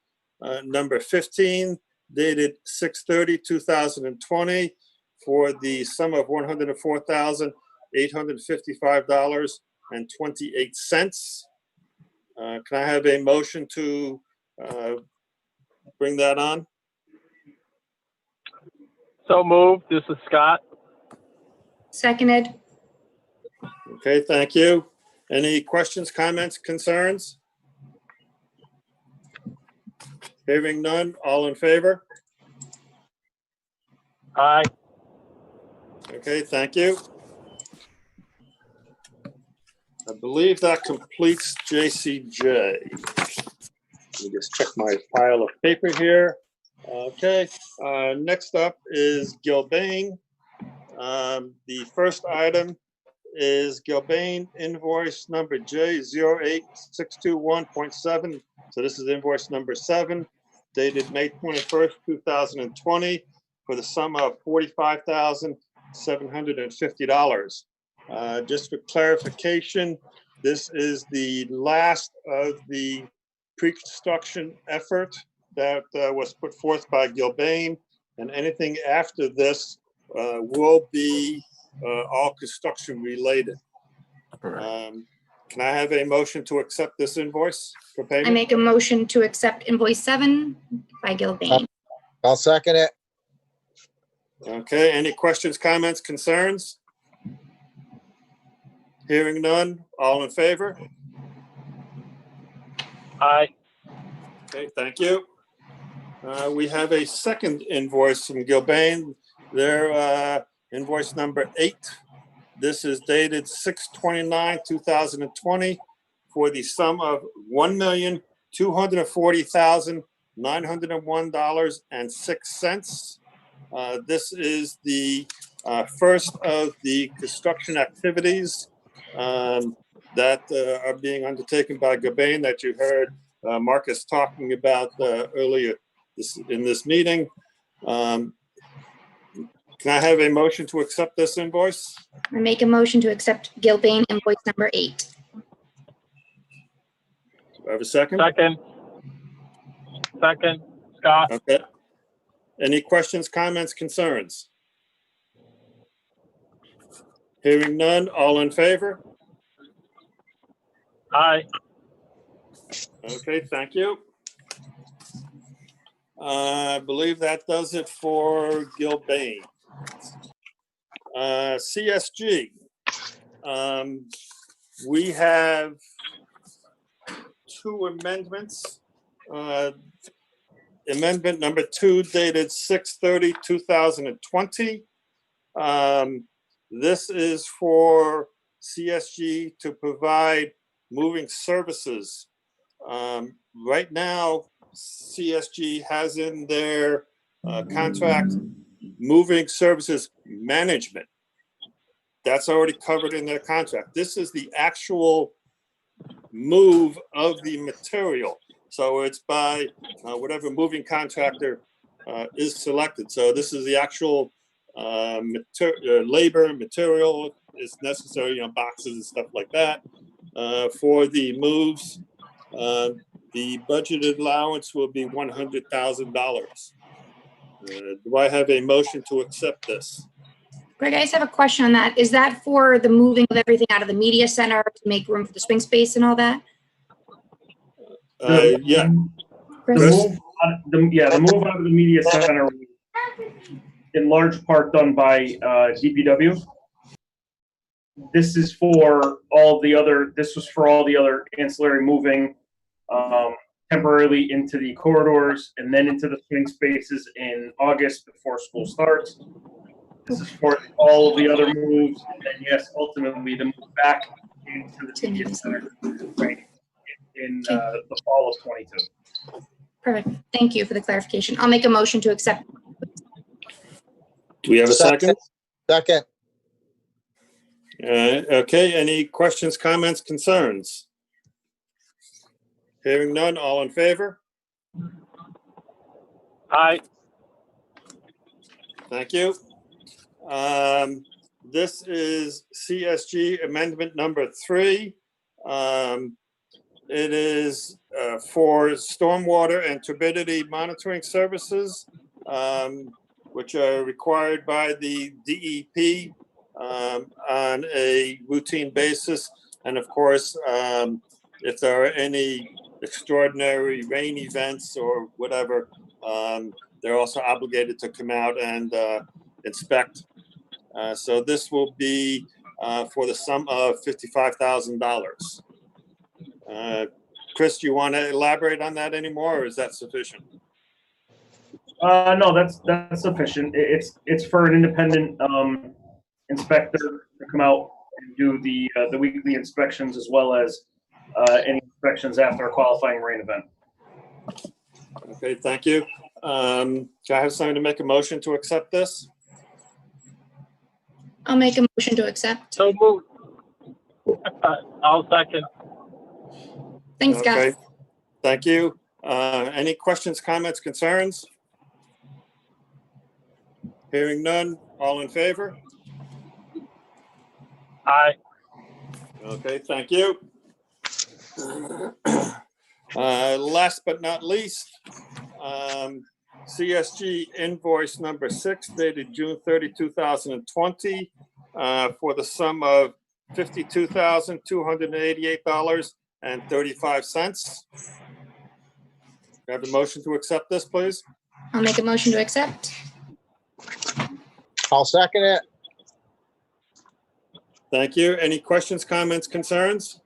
number 15, dated 6/30/2020, for the sum of $104,855.28. Can I have a motion to bring that on? So moved. This is Scott. Seconded. Okay, thank you. Any questions, comments, concerns? Hearing none, all in favor? Aye. Okay, thank you. I believe that completes JCJ. Let me just check my pile of paper here. Okay, next up is Gilbane. The first item is Gilbane invoice number J08621.7. So this is invoice number 7, dated May 21st, 2020, for the sum of $45,750. Just for clarification, this is the last of the pre-construction effort that was put forth by Gilbane, and anything after this will be all construction related. Can I have a motion to accept this invoice for I payment? make a motion to accept invoice 7 by Gilbane. I'll second it. Okay, any questions, comments, concerns? Hearing none, all in favor? Aye. Okay, thank you. We have a second invoice from Gilbane. Their invoice number 8. This is dated 6/29/2020 for the sum of $1,240,901.06. This is the first of the construction activities that are being undertaken by Gilbane that you heard Marcus talking about earlier in this meeting. Can I have a motion to accept this invoice? I make a motion to accept Gilbane invoice number 8. Do I have a second? Second, Scott. Okay. Any questions, comments, concerns? Hearing none, all in favor? Aye. Okay, thank you. I believe that does it for Gilbane. CSG. We have 2 amendments. Amendment number 2 dated 6/30/2020. This is for CSG to provide moving services. Right now, CSG has in their contract moving services management. That's already covered in their contract. This is the actual move of the material. So it's by whatever moving contractor is selected. So this is the actual labor, material is necessary, boxes and stuff like that for the moves. The budgeted allowance will be $100,000. Do I have a motion to accept this? Greg, I just have a question on that. Is that for the moving of everything out of the media center to make room for the swing space and all that? Yeah. The move out of the media center, in large part done by DPW. This is for all the other. This was for all the other ancillary moving temporarily into the corridors and then into the swing spaces in August before school starts. This is for all of the other moves, and then yes, ultimately the move back into the media center, right, in the fall of 22. Perfect. Thank you for the clarification. I'll make a motion to accept. Do we have a second? Second. Okay, any questions, comments, concerns? Hearing none, all in favor? Aye. Thank you. This is CSG amendment number 3. It is for stormwater and turbidity monitoring services, which are required by the DEP on a routine basis. And of course, if there are any extraordinary rain events or whatever, they're also obligated to come out and inspect. So this will be for the sum of $55,000. Chris, do you want to elaborate on that anymore, or is that sufficient? No, that's sufficient. It's for an independent inspector to come out and do the weekly inspections as well as any inspections after a qualifying rain event. Okay, thank you. Can I have someone to make a motion to accept this? I'll make a motion to accept. So moved. I'll second. Thanks, guys. Okay. Thank you. Any questions, comments, concerns? Hearing none, all in favor? Aye. Okay, thank you. Last but not least, CSG invoice number 6 dated June 30, 2020, for the sum of $52,288.35. Do I have a motion to accept this, please? I'll make a motion to accept. I'll second it. Thank you. Any questions, comments, concerns?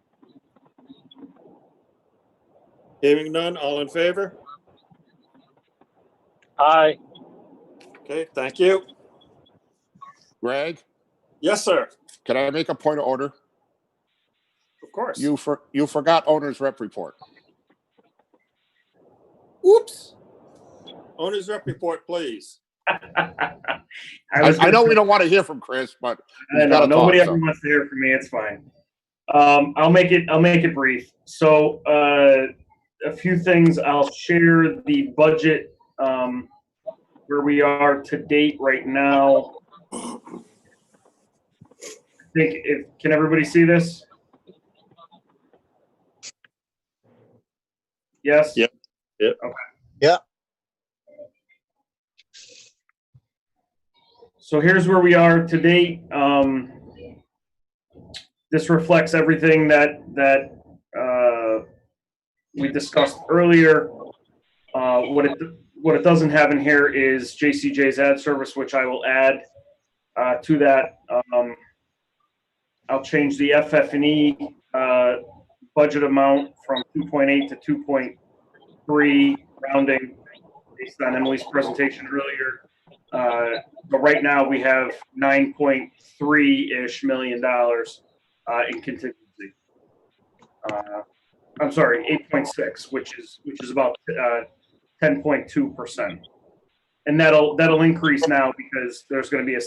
Hearing none, all in favor? Aye. Okay, thank you. Greg, Yes, sir. can I make a point of order? Of course. You forgot owner's rep report. Oops. Owner's rep report, please. I know we don't want to hear from Chris, but I know nobody ever wants to hear from me. It's fine. I'll make it brief. So a few things. I'll share the budget where we are to date right now. I think can everybody see this? Yes. Yep. Yep. Okay. Yep. So here's where we are to date. This reflects everything that we discussed earlier. What it doesn't have in here is JCJ's ad service, which I will add to that. I'll change the FF&E budget amount from 2.8 to 2.3, rounding based on Emily's presentation earlier. But right now we have $9.3-ish million in contingency. I'm sorry, 8.6, which is about 10.2%, and that'll increase now because there's going to be a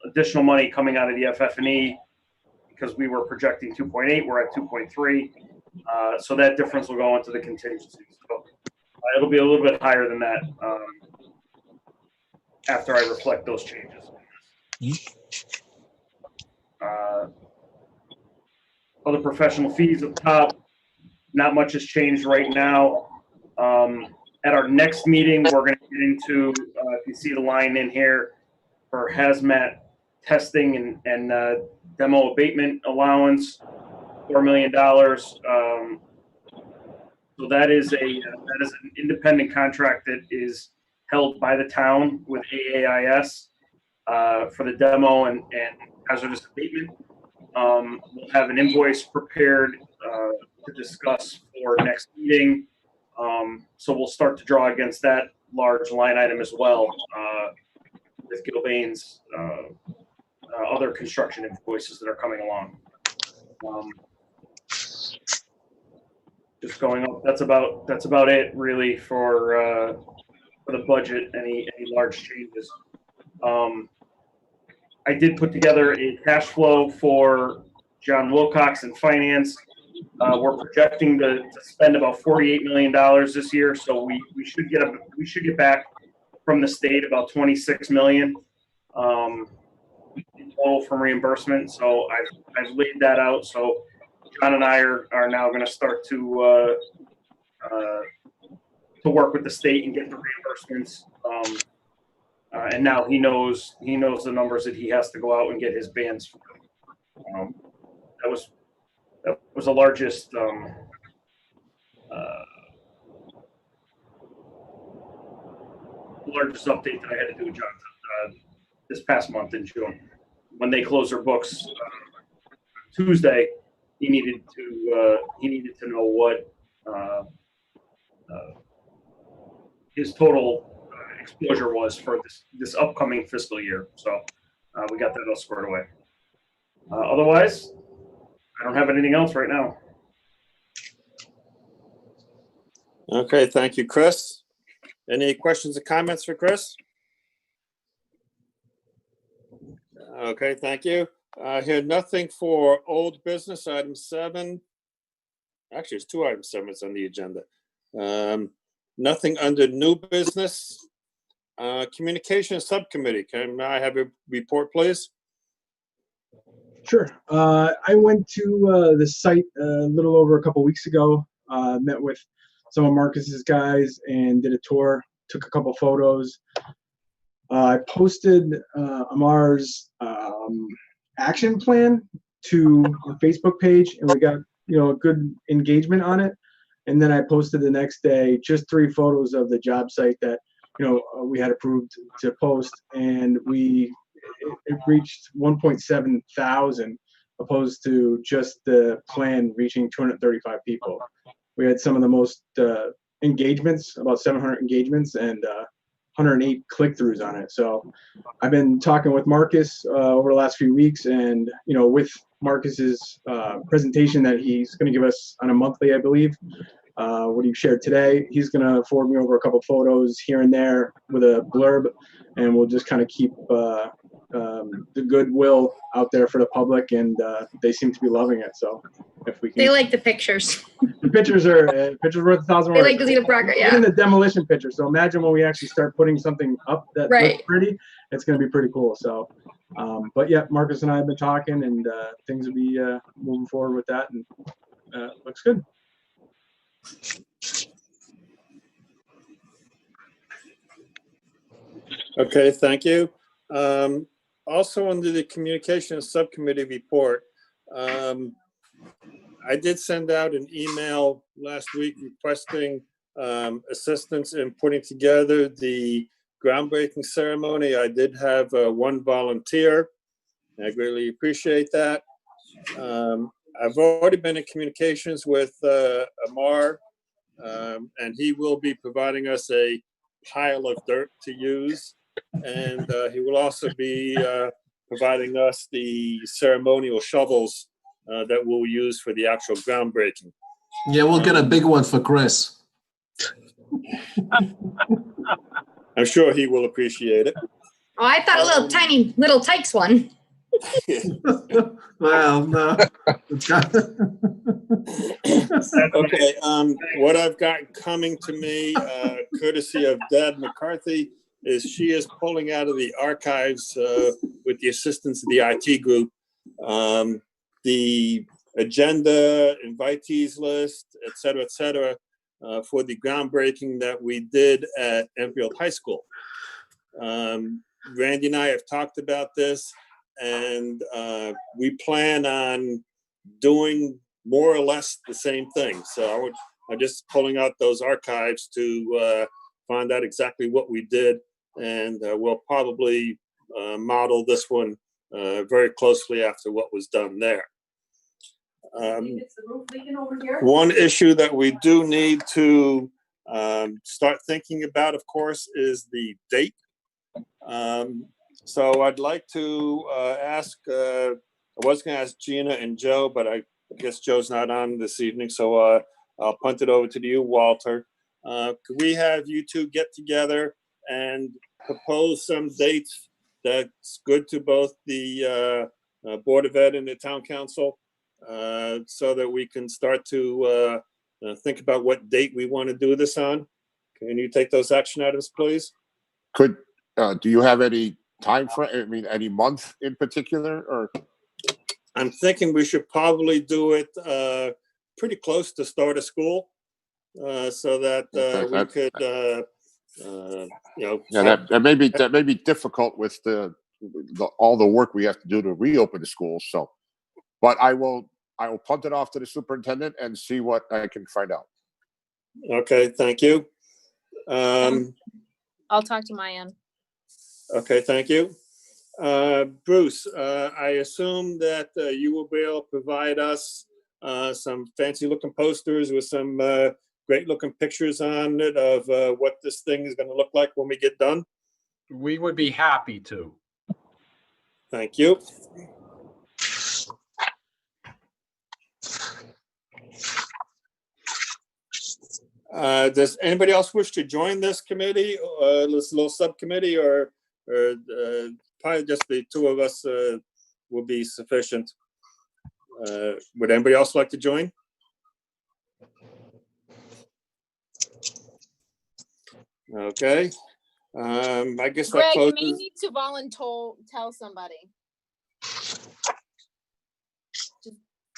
additional money coming out of the FF&E because we were projecting 2.8, we're at 2.3, so that difference will go into the contingency. So it'll be a little bit higher than that after I reflect those changes. Other professional fees up top, not much has changed right now. At our next meeting, we're going to get into, if you see the line in here, for hazmat testing and demo abatement allowance, $4 million. So that is an independent contract that is held by the town with AAIS for the demo and hazardous abatement. We'll have an invoice prepared to discuss for next meeting. So we'll start to draw against that large line item as well with Gilbane's other construction invoices that are coming along. Just going up. That's about it really for the budget. Any large changes. I did put together a cash flow for John Wilcox in finance. We're projecting to spend about $48 million this year, so we should get back from the state about $26 million in total from reimbursement. So I've laid that out. So John and I are now going to start to work with the state and get the reimbursements. And now he knows the numbers that he has to go out and get his bands for. That was the largest update that I had to do with John this past month in June. When they closed their books Tuesday, he needed to know what his total exposure was for this upcoming fiscal year. So we got that all squared away. Otherwise, I don't have anything else right now. Okay, thank you, Chris. Any questions or comments for Chris? Okay, thank you. I hear nothing for old business, item 7. Actually, it's 2 items 7 on the agenda. Nothing under new business. Communications Subcommittee, can I have a report, please? Sure. I went to the site a little over a couple weeks ago. Met with some of Marcus's guys and did a tour. Took a couple photos. I posted Amar's action plan to our Facebook page, and we got a good engagement on it. And then I posted the next day just 3 photos of the job site that we had approved to post, and it reached 1.7 thousand, opposed to just the plan reaching 235 people. We had some of the most engagements, about 700 engagements, and 108 click-throughs on it. So I've been talking with Marcus over the last few weeks, and with Marcus's presentation that he's going to give us on a monthly, I believe, what he shared today, he's going to forward me over a couple photos here and there with a blurb, and we'll just kind of keep the goodwill out there for the public, and they seem to be loving it. So if we can, They like the pictures. the pictures are worth 1,000 They words. like to see the progress, yeah. Even the demolition picture. So imagine when we actually start putting something up that Right. looks pretty, it's going to be pretty cool. So, but yeah, Marcus and I have been talking, and things will be moving forward with that, and looks good. Okay, thank you. Also under the Communications Subcommittee report, I did send out an email last week requesting assistance in putting together the groundbreaking ceremony. I did have 1 volunteer. I greatly appreciate that. I've already been in communications with Amar, and he will be providing us a pile of dirt to use. And he will also be providing us the ceremonial shovels that we'll use for the actual groundbreaking. Yeah, we'll get a big one for Chris. I'm sure he will appreciate it. Oh, I thought a little tiny little Tykes one. Well, no. Okay, what I've got coming to me, courtesy of Deb McCarthy, is she is pulling out of the archives with the assistance of the IT group, the agenda, invitees list, et cetera, for the groundbreaking that we did at Enfield High School. Randy and I have talked about this, and we plan on doing more or less the same thing. So I'm just pulling out those archives to find out exactly what we did, and we'll probably model this one very closely after what was done there. One issue that we do need to start thinking about, of course, is the date. So I'd like to ask, I was going to ask Gina and Joe, but I guess Joe's not on this evening, so I'll punt it over to you, Walter. Could we have you two get together and propose some dates that's good to both the Board of Ed and the Town Council, so that we can start to think about what date we want to do this on? Can you take those action items, please? Do you have any time frame? I mean, any month in particular, or? I'm thinking we should probably do it pretty close to start of school, so that we could, Yeah, that may be difficult with all the work we have to do to reopen the schools. So, but I will punt it off to the superintendent and see what I can find out. Okay, thank you. I'll talk to Mayan. Okay, thank you. Bruce, I assume that you will be able to provide us some fancy looking posters with some great looking pictures on it of what this thing is going to look like when we get done. We would be happy to. Thank you. Does anybody else wish to join this committee, this little subcommittee, or probably just the two of us will be sufficient. Would anybody else like to join? Okay. I guess that Greg, you may closes. need to tell somebody.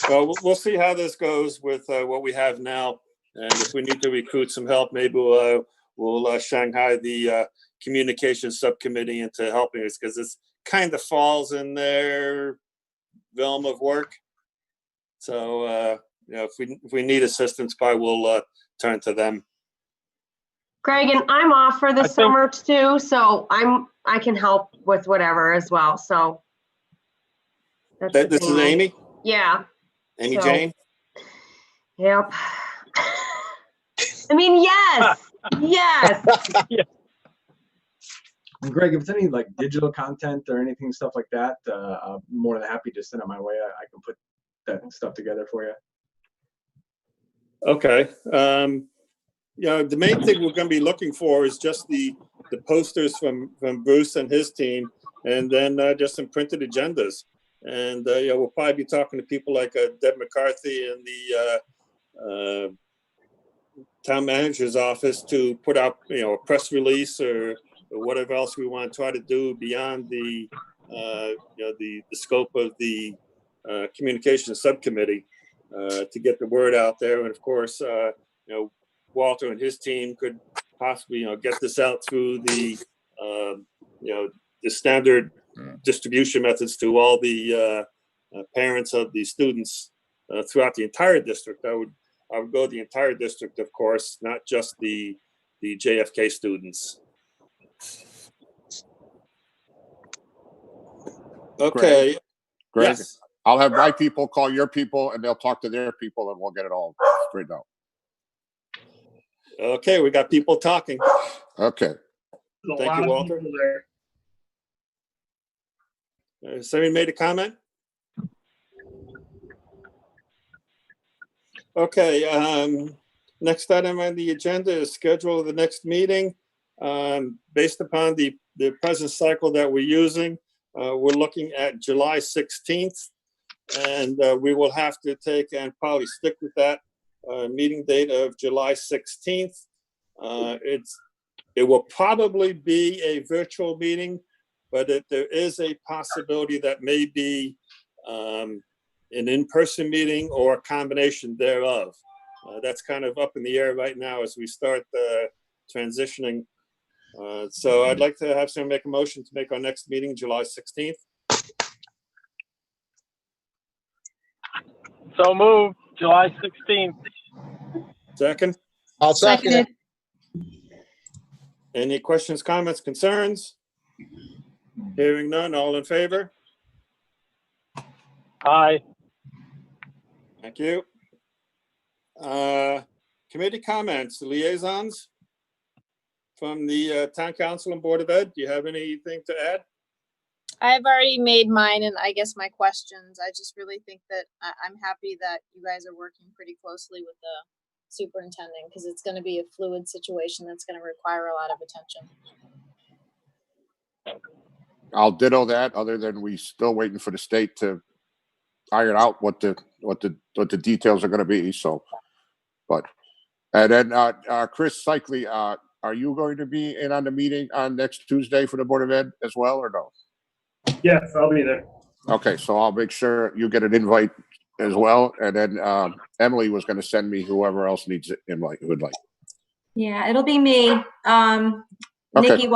Well, we'll see how this goes with what we have now. And if we need to recruit some help, maybe we'll Shanghai the communications subcommittee into helping us, because it's kind of falls in their realm of work. So, if we need assistance, probably we'll turn to them. Greg, and I'm off for the I think- summer too, so I can help with whatever as well, so. that's the This is thing. Amy? Yeah, Amy So- Jane? yep. I mean, yes, yes. And Greg, if it's any like digital content or anything, stuff like that, I'm more than happy to send it my way. I can put that stuff together for you. Okay. The main thing we're going to be looking for is just the posters from Bruce and his team, and then just some printed agendas. And we'll probably be talking to people like Deb McCarthy in the town manager's office to put out a press release or whatever else we want to try to do beyond the scope of the communications subcommittee to get the word out there. And of course, Walter and his team could possibly, get this out through the, the standard distribution methods to all the parents of the students throughout the entire district. I would go the entire district, of course, not just the JFK students. Okay. Greg, Yes. I'll have my people call your people and they'll talk to their people and we'll get it all straightened out. Okay, we got people talking. Okay. Thank you, Walter. Somebody made a comment? Okay, next item on the agenda is schedule of the next meeting. Based upon the present cycle that we're using, we're looking at July 16th. And we will have to take and probably stick with that meeting date of July 16th. It will probably be a virtual meeting, but there is a possibility that may be an in-person meeting or a combination thereof. That's kind of up in the air right now as we start transitioning. So I'd like to have someone make a motion to make our next meeting July 16th. So moved, July 16th. Second? I'll second it. Any questions, comments, concerns? Hearing none, all in favor? Aye. Thank you. Committee comments, liaisons from the Town Council and Board of Ed. Do you have anything to add? I've already made mine and I guess my questions. I just really think that I'm happy that you guys are working pretty closely with the superintendent, because it's going to be a fluid situation that's going to require a lot of attention. I'll ditto that, other than we still waiting for the state to iron out what the details are going to be. So, and then Chris Cycli, are you going to be in on the meeting on next Tuesday for the Board of Ed as well, or no? Yes, I'll be there. Okay, so I'll make sure you get an invite as well, and then Emily was going to send me whoever else needs it would like. Yeah, it'll be me. Okay. Nikki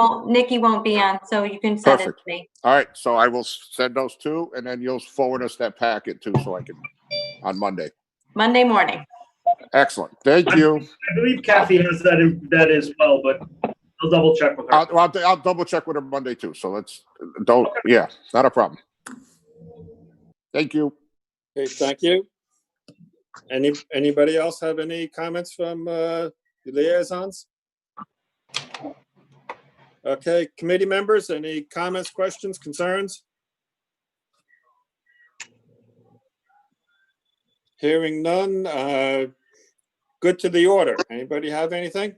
won't be on, so you can send it to me. All right, so I will send those two, and then you'll forward us that packet too, so I can on Monday. Monday morning. Excellent. Thank you. I believe Kathy has that as well, but I'll double check with her. I'll double check with her Monday too. So yeah, not a problem. Thank you. Okay, thank you. Anybody else have any comments from the liaisons? Okay, committee members, any comments, questions, concerns? Hearing none, good to the order. Anybody have anything?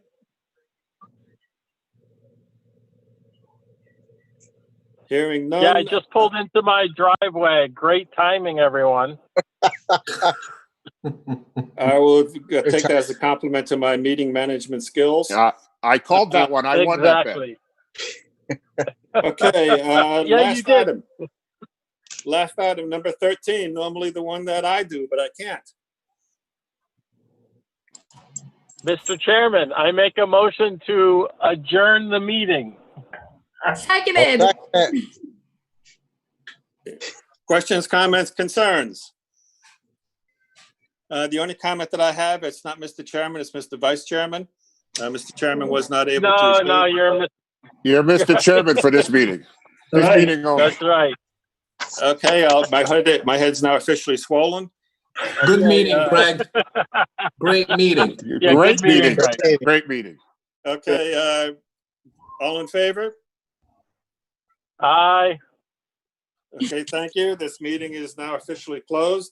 Hearing none. Yeah, I just pulled into my driveway. Great timing, everyone. I will take that as a compliment to my meeting management skills. I called that one. I won that bet. Exactly. Okay, Yeah, you last did. item. Last item, number 13, normally the one that I do, but I can't. Mr. Chairman, I make a motion to adjourn the meeting. Seconded. I'll second it. Questions, comments, concerns? The only comment that I have, it's not Mr. Chairman, it's Mr. Vice Chairman. Mr. Chairman was not able to. No, You're Mr. Chairman for this meeting. This Right. meeting only. that's right. Okay, my head's now officially swollen. Good Okay, meeting, Greg. Great meeting. Yeah, Great good meeting, meeting. Greg. Great meeting. Okay, all in favor? Aye. Okay, thank you. This meeting is now officially closed.